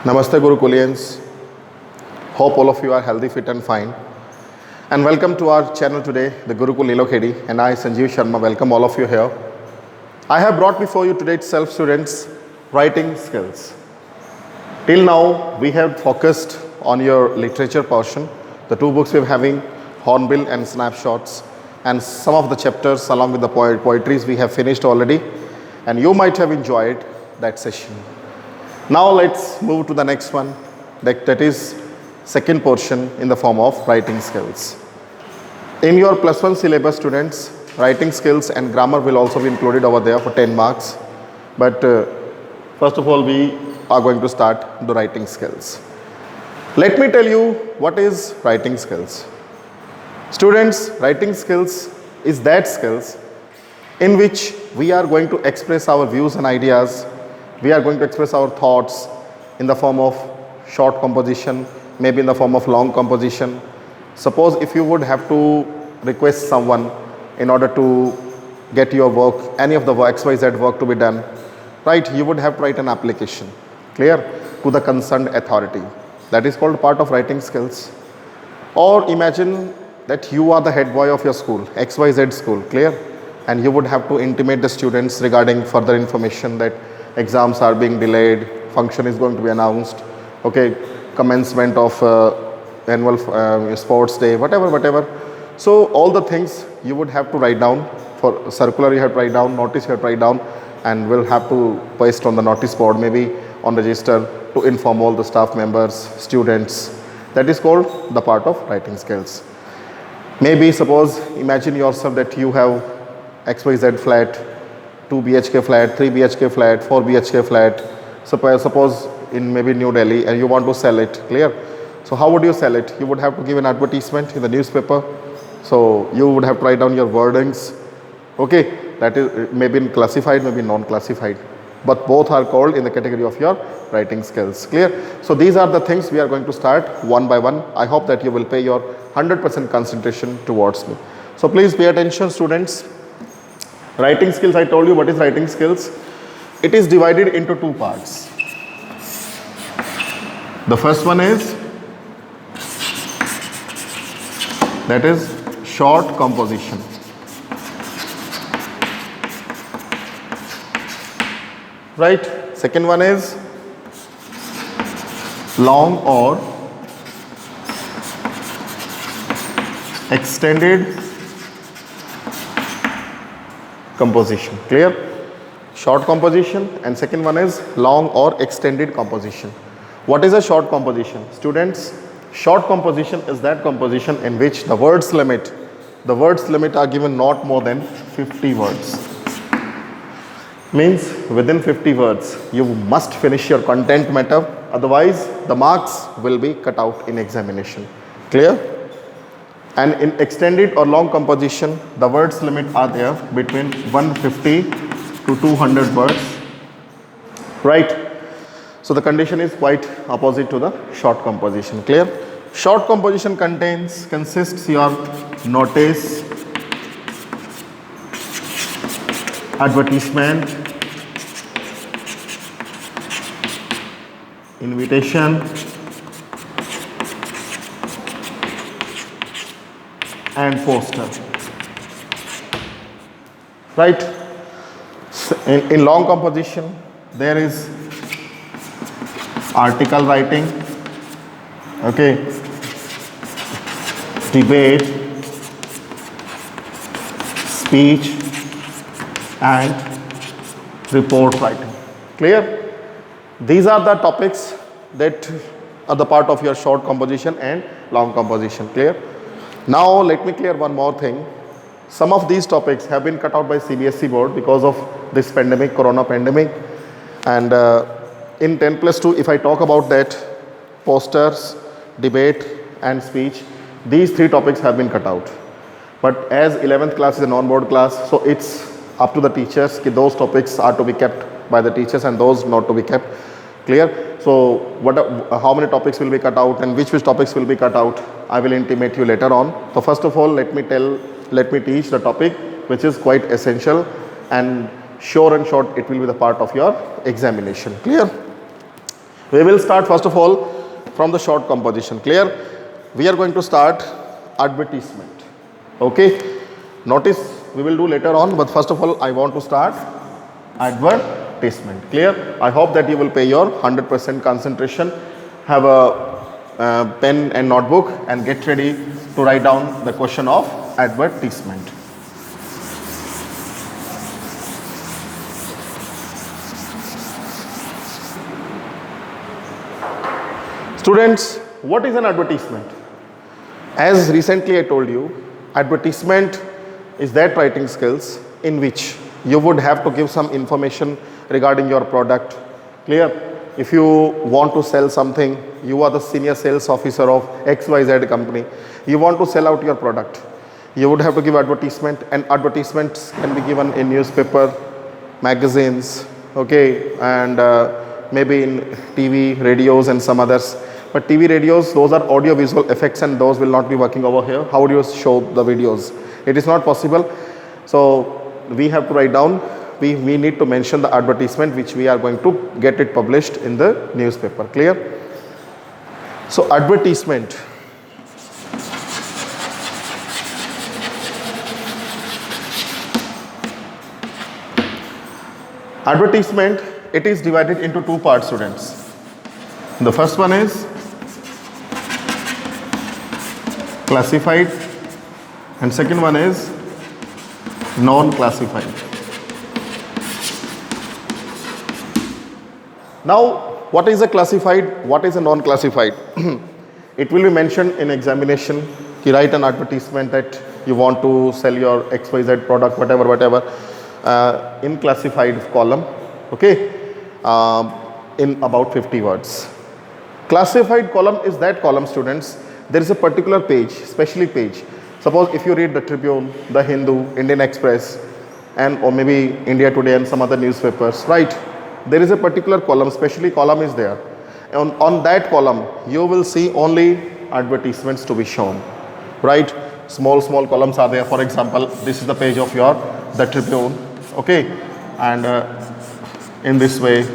Namaste Gurukulians. Hope all of you are healthy, fit and fine. And welcome to our channel today, the Gurukul Nilokhedi, and I, Sanjeev Sharma, welcome all of you here. I have brought before you today itself, students, writing skills. Till now, we have focused on your literature portion. The two books we are having, Hornbill and Snapshots, and some of the chapters along with the poetries we have finished already, and you might have enjoyed that session. Now let's move to the next one, that is second portion in the form of writing skills. In your plus one syllabus, students, writing skills and grammar will also be included over there for 10 marks. But first of all, we are going to start the writing skills. Let me tell you what is writing skills. Students, writing skills is that skills in which we are going to express our views and ideas. We are going to express our thoughts in the form of short composition, maybe in the form of long composition. Suppose if you would have to request someone in order to get your work, any of the XYZ work to be done, right, you would have to write an application, clear, to the concerned authority. That is called part of writing skills. Or imagine that you are the head boy of your school, XYZ school, clear, and you would have to intimate the students regarding further information that exams are being delayed, function is going to be announced, okay, commencement of annual sports day, whatever. So all the things you would have to write down. For circular you have to write down, notice you have to write down, and we'll have to paste on the notice board, maybe on register, to inform all the staff members, students. That is called the part of writing skills. Maybe suppose, imagine yourself that you have XYZ flat, 2 BHK flat, 3 BHK flat, 4 BHK flat, suppose in maybe New Delhi, and you want to sell it, clear? So how would you sell it? You would have to give an advertisement in the newspaper. So you would have to write down your wordings, okay? That is maybe classified, maybe non-classified, but both are called in the category of your writing skills, clear? So these are the things we are going to start one by one. I hope that you will pay your 100% concentration towards me. So please pay attention, students. Writing skills, I told you what is writing skills. It is divided into two parts. The first one is, that is short composition. Right? Second one is long or extended composition, clear? Short composition, and second one is long or extended composition. What is a short composition? Students, short composition is that composition in which the words limit are given not more than 50 words. Means within 50 words you must finish your content matter, otherwise the marks will be cut out in examination, clear? And in extended or long composition, the words limit are there between 150 to 200 words, right? So the condition is quite opposite to the short composition, clear? Short composition consists your notice, advertisement, invitation, and poster, right? In long composition, there is article writing, okay, debate, speech, and report writing, clear? These are the topics that are the part of your short composition and long composition, clear? Now let me clear one more thing. Some of these topics have been cut out by CBSE board because of this pandemic, corona pandemic, and in 10+2, if I talk about that, posters, debate and speech, these three topics have been cut out. But as 11th class is a non-board class, so it's up to the teachers, those topics are to be kept by the teachers and those not to be kept, clear? So how many topics will be cut out and which topics will be cut out, I will intimate you later on. So first of all, let me teach the topic which is quite essential, and sure and short it will be the part of your examination, clear? We will start first of all from the short composition. Clear? We are going to start advertisement. Okay? Notice we will do later on, but first of all I want to start advertisement. Clear? I hope that you will pay your 100% concentration, have a pen and notebook and get ready to write down the question of advertisement. Students, what is an advertisement? As recently I told you, advertisement is that writing skills in which you would have to give some information regarding your product. Clear? If you want to sell something, you are the senior sales officer of XYZ company, you want to sell out your product, you would have to give advertisement, and advertisements can be given in newspaper, magazines, okay, and maybe in TV, radios and some others. But TV, radios, those are audio visual effects and those will not be working over here. How would you show the videos? It is not possible. So we have to write down, we need to mention the advertisement which we are going to get it published in the newspaper. Clear? So advertisement. Advertisement, it is divided into two parts, students. The first one is classified and second one is non-classified. Now, what is a classified? What is a non-classified? It will be mentioned in examination. You write an advertisement that you want to sell your XYZ product, whatever, in classified column, okay, in about 50 words. Classified column is that column, students. There is a particular page, specially page. Suppose if you read the Tribune, the Hindu, Indian Express, and or maybe India Today and some other newspapers, right? There is a particular column, specially column is there. On that column, you will see only advertisements to be shown, right? Small columns are there. For example, this is the page of the Tribune, okay? And in this way,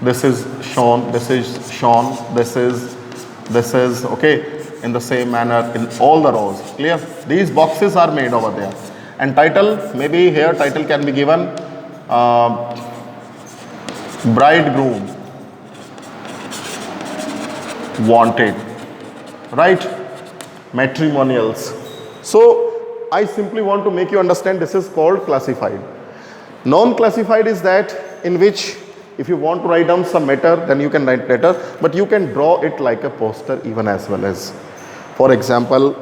this is shown, this is shown, this is, okay? In the same manner in all the rows. Clear? These boxes are made over there. And title, maybe here title can be given bridegroom wanted, right? Matrimonials. So I simply want to make you understand this is called classified. Non-classified is that in which if you want to write down some matter, then you can write letter, but you can draw it like a poster even as well as. For example,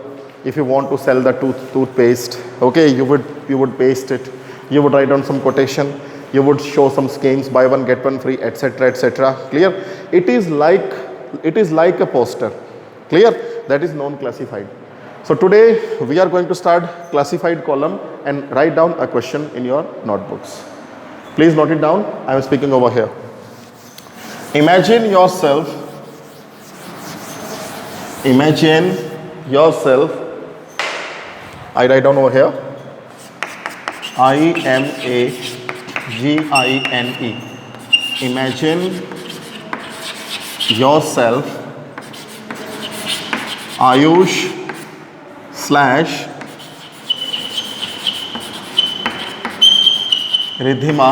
if you want to sell the toothpaste, okay, you would paste it, you would write down some quotation, you would show some schemes, buy one get one free, etc., etc. Clear? It is like a poster. Clear? That is non-classified. So today we are going to start classified column and write down a question in your notebooks. Please note it down. I am speaking over here. Imagine yourself, I write down over here, IMAGINE. Imagine yourself, Ayush / Ridhima.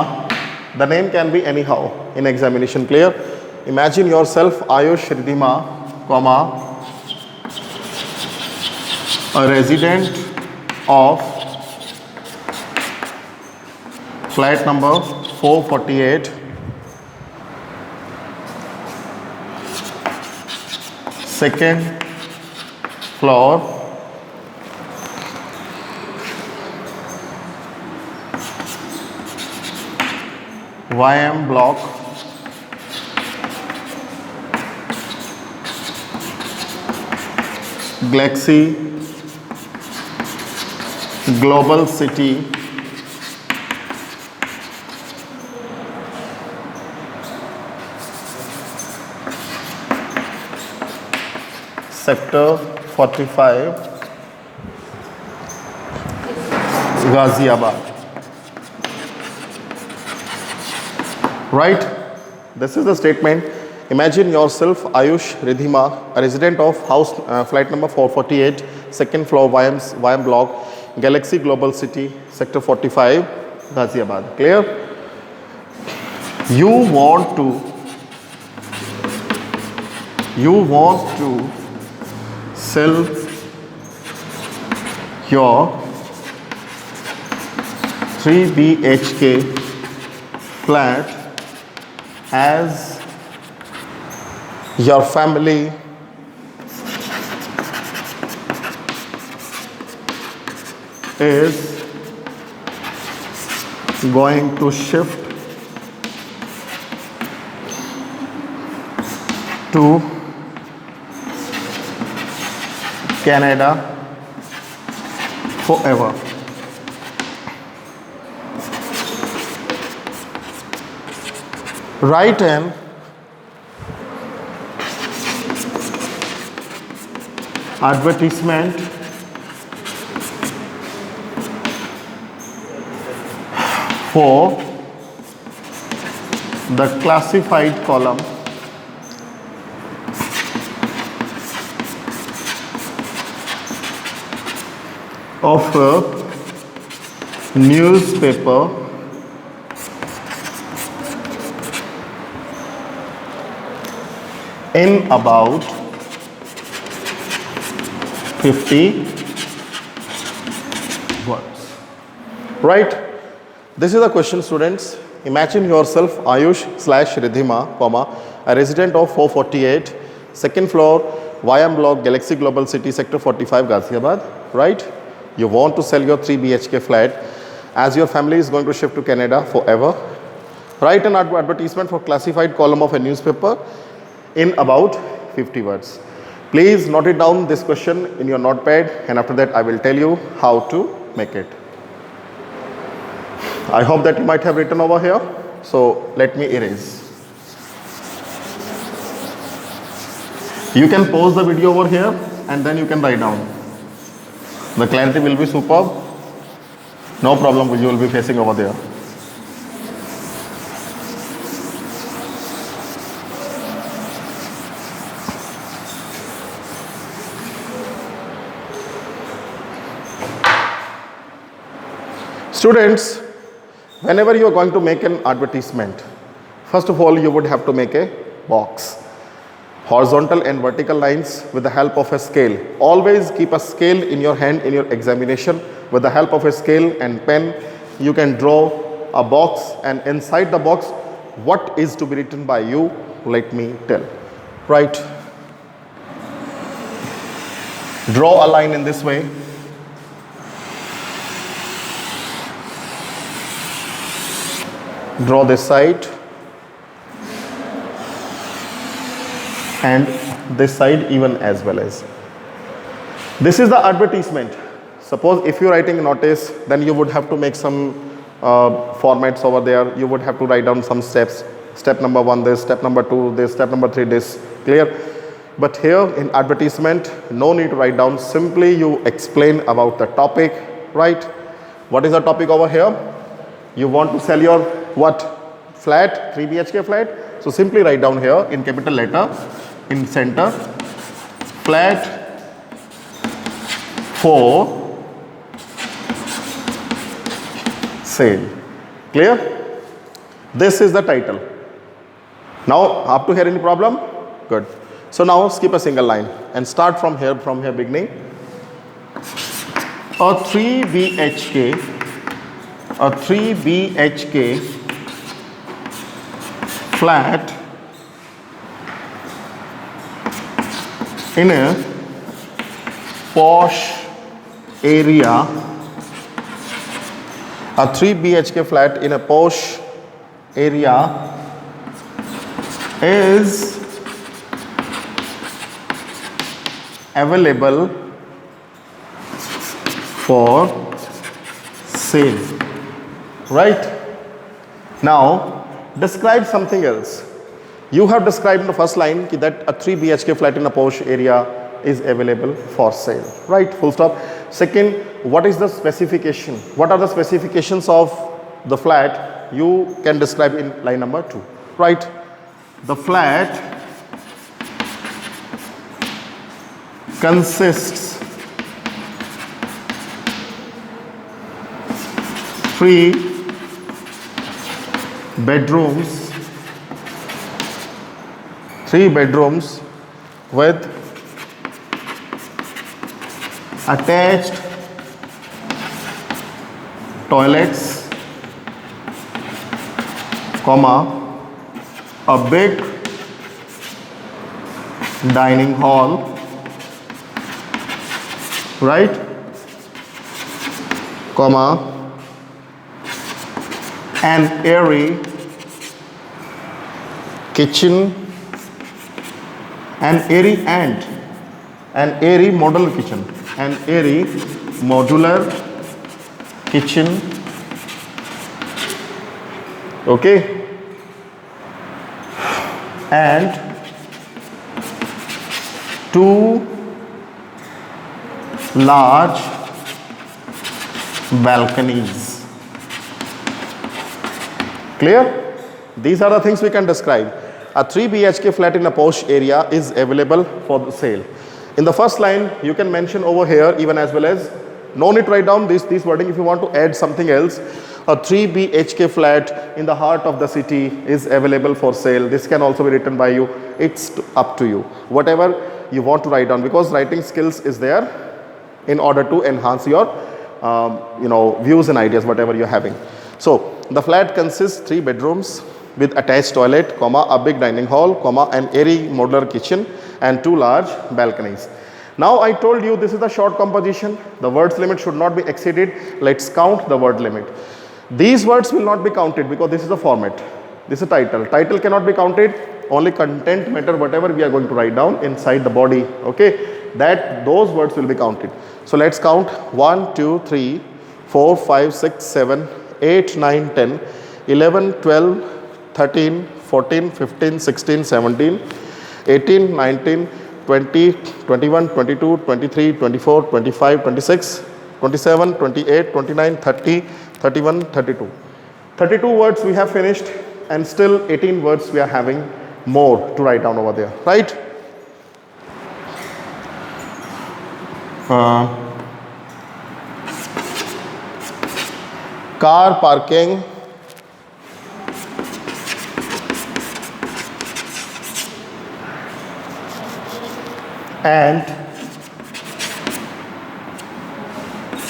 The name can be anyhow in examination. Clear? Imagine yourself Ayush Ridhima, comma, a resident of flat number 448, second floor, YM block, Galaxy Global City, Sector 45, Ghaziabad. Right? This is the statement. Imagine yourself Ayush Ridhima, a resident of house flight number 448, second floor, YM block, Galaxy Global City, sector 45, Ghaziabad. Clear? You want to sell your 3 BHK flat as your family is going to shift to Canada forever. Write an advertisement for the classified column of a newspaper in about 50 words. Right? This is a question, students. Imagine yourself Ayush / Ridhima, a resident of 448, second floor, YM block, Galaxy Global City, sector 45, Ghaziabad. Right? You want to sell your 3 BHK flat as your family is going to shift to Canada forever. Write an advertisement for classified column of a newspaper in about 50 words. Please note it down, this question, in your notepad, and after that I will tell you how to make it. I hope that you might have written over here. So let me erase. You can pause the video over here and then you can write down. The clarity will be superb. No problem, you will be facing over there. Students, whenever you are going to make an advertisement, first of all you would have to make a box. Horizontal and vertical lines with the help of a scale. Always keep a scale in your hand in your examination. With the help of a scale and pen, you can draw a box, and inside the box, what is to be written by you, let me tell. Right? Draw a line in this way. Draw this side and this side even as well as. This is the advertisement. Suppose if you're writing a notice, then you would have to make some formats over there. You would have to write down some steps. Step number 1 this, step number 2 this, step number 3 this. Clear? But here in advertisement, no need to write down. Simply you explain about the topic, right? What is the topic over here? You want to sell your what? Flat, 3 BHK flat. So simply write down here in capital letter in center, flat for sale. Clear? This is the title. Now up to here, any problem? Good. So now skip a single line and start from here beginning. A 3 BHK flat in a posh area. A 3 BHK flat in a posh area is available for sale. Right? Now describe something else. You have described in the first line that a 3 BHK flat in a posh area is available for sale. Right? Full stop. Second, what is the specification? What are the specifications of the flat? You can describe in line number 2. Right? The flat consists 3 bedrooms, 3 bedrooms with attached toilets, comma, a big dining hall, right, comma, an airy kitchen, an airy modular kitchen, an airy modular kitchen, okay, and 2 large balconies. Clear? These are the things we can describe. A 3 BHK flat in a posh area is available for sale. In the first line, you can mention over here even as well as, no need to write down this wording if you want to add something else. A 3 BHK flat in the heart of the city is available for sale. This can also be written by you. It's up to you. Whatever you want to write down, because writing skills is there in order to enhance your views and ideas, whatever you're having. So the flat consists 3 bedrooms with attached toilet, comma, a big dining hall, comma, an airy modular kitchen and 2 large balconies. Now I told you this is a short composition. The words limit should not be exceeded. Let's count the word limit. These words will not be counted because this is a format. This is a title. Title cannot be counted. Only content matter, whatever we are going to write down inside the body, okay, those words will be counted. So let's count 1, 2, 3, 4, 5, 6, 7, 8, 9, 10, 11, 12, 13, 14, 15, 16, 17, 18, 19, 20, 21, 22, 23, 24, 25, 26, 27, 28, 29, 30, 31, 32. 32 words we have finished and still 18 words we are having more to write down over there, right? Car parking, and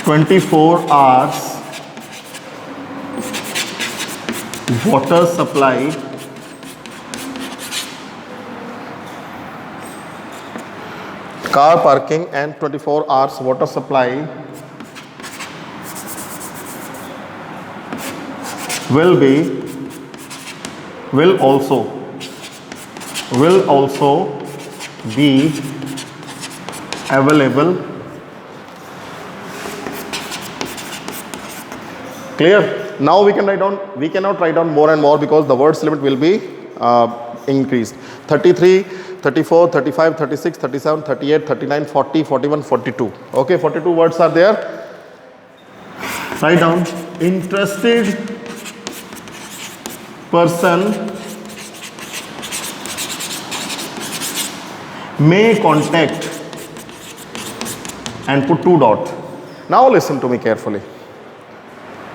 24 hours water supply car parking and 24 hours water supply will also be available. Clear? Now we can write down, we cannot write down more and more because the words limit will be increased. 33, 34, 35, 36, 37, 38, 39, 40, 41, 42. Okay, 42 words are there. Write down. Interested person may contact and put 2 dots. Now listen to me carefully.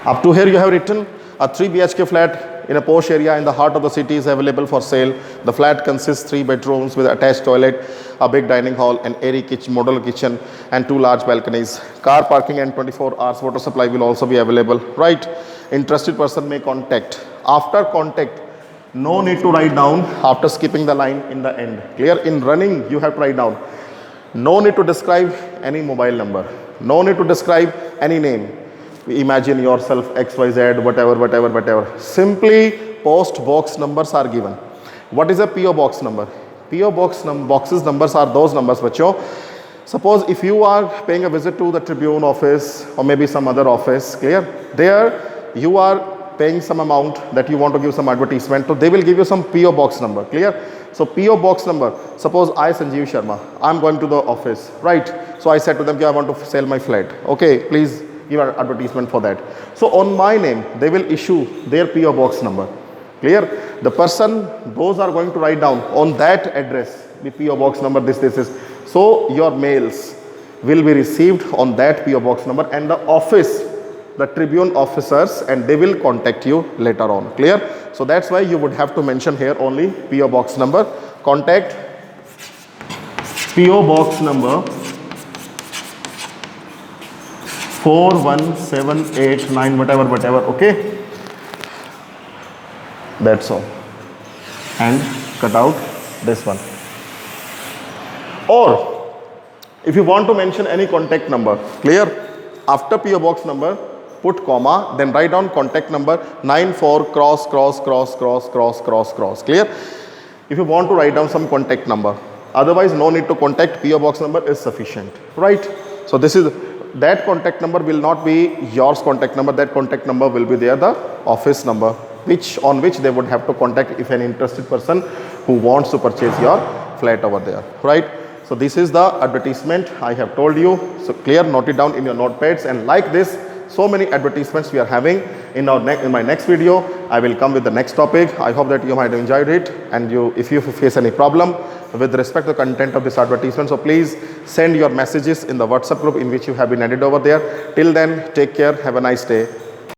Up to here you have written a 3 BHK flat in a posh area in the heart of the city is available for sale. The flat consists 3 bedrooms with attached toilet, a big dining hall, an airy kitchen, modular kitchen and 2 large balconies. Car parking and 24 hours water supply will also be available. Right? Interested person may contact. After contact, no need to write down after skipping the line in the end. Clear? In running, you have to write down. No need to describe any mobile number. No need to describe any name. Imagine yourself XYZ, whatever. Simply post box numbers are given. What is a PO box number? PO boxes numbers are those numbers, bacho. Suppose if you are paying a visit to the Tribune office or maybe some other office, clear? There you are paying some amount that you want to give some advertisement, so they will give you some PO box number, clear? So PO box number, suppose I, Sanjeev Sharma, I am going to the office, right? So I said to them, I want to sell my flat. Okay, please give an advertisement for that. So on my name, they will issue their PO box number. Clear? The person, those are going to write down on that address, the PO box number, this is. So your mails will be received on that PO box number, and the office, the Tribune officers, and they will contact you later on. Clear? So that's why you would have to mention here only PO box number. Contact PO box number 41789 whatever, okay? That's all. And cut out this one. Or if you want to mention any contact number, clear? After PO box number, put comma, then write down contact number 94 cross. Clear? If you want to write down some contact number, otherwise no need to contact, PO box number is sufficient, right? So this is, that contact number will not be yours contact number, that contact number will be there, the office number, on which they would have to contact if an interested person who wants to purchase your flat over there, right? So this is the advertisement I have told you. So clear, note it down in your notepads, and like this, so many advertisements we are having in my next video. I will come with the next topic. I hope that you might have enjoyed it, and if you face any problem with respect to the content of this advertisement, so please send your messages in the WhatsApp group in which you have been added over there. Till then, take care, have a nice day.